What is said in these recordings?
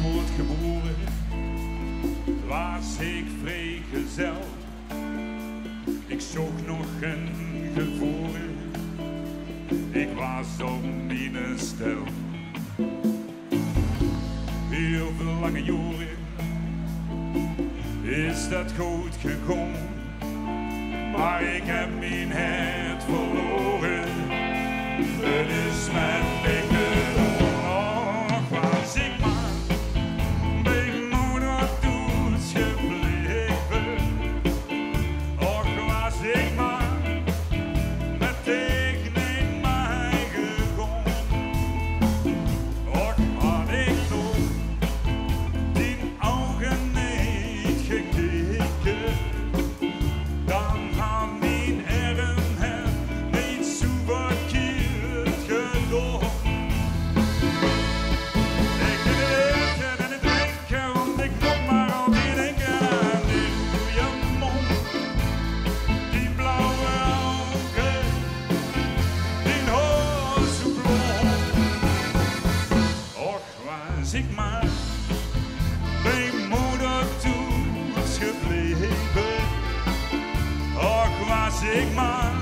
word geboren, was ik vrijgezel. Ik zocht nog een gevoel, ik was op mijn stel. Heel veel lange jaren is dat goed gegaan, maar ik heb mijn hart verloren. Het is mijn dikke nog was ik maar bij moeder thuis gebleven. Och was ik maar met tegen in mij gegaan. Och had ik nog die ogen niet gekeken, dan had mijn arm niet zo verkeerd gedaan. Ik kan het eten en het drinken, want ik moet maar altijd denken aan die goeie mond, die blauwe ogen, die haar zo blond. Och was ik maar bij moeder thuis gebleven. Och was ik maar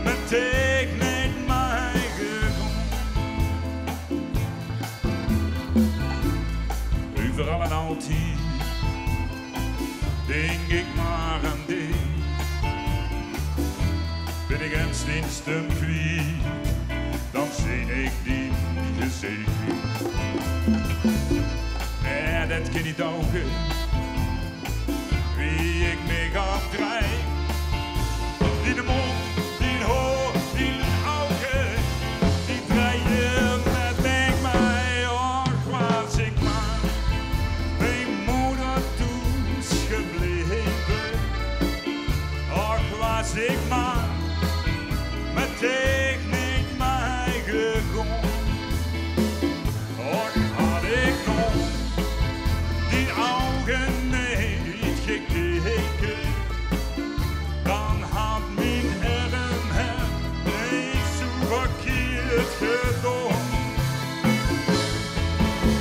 met tegen in mij gegaan. Overal en altijd denk ik maar aan die. Ben ik een stem kwijt, dan zie ik die gezicht. En dat kan niet ogen wie ik me afdraai. Die de mond, die hoor, die ogen, die draaien met denk mij. Och was ik maar bij moeder thuis gebleven. Och was ik maar met tegen in mij gegaan. Och had ik nog die ogen niet gekeken, dan had mijn arm niet zo verkeerd gedaan.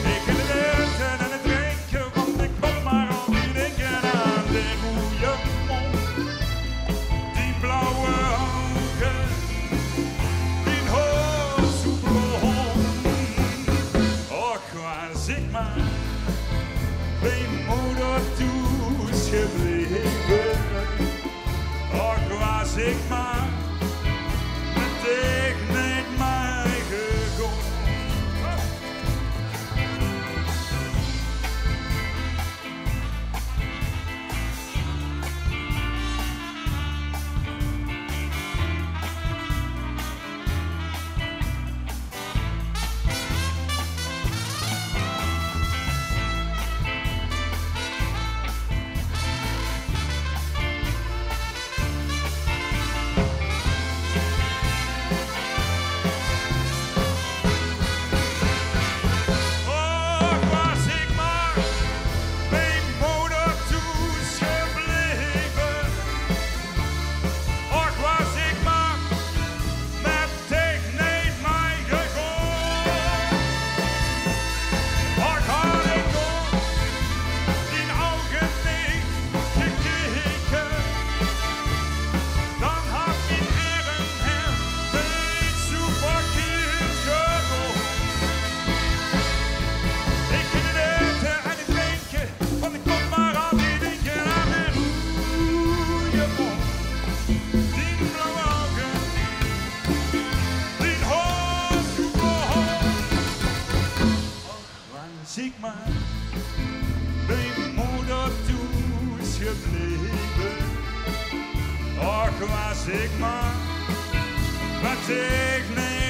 Ik kan het eten en het drinken, want ik moet maar altijd denken aan die goeie mond, die blauwe ogen, die haar zo blond. Och was ik maar bij moeder thuis gebleven. Och was ik maar met tegen in mij gegaan. Ik maar bij moeder thuis gebleven. Och was ik maar met tegen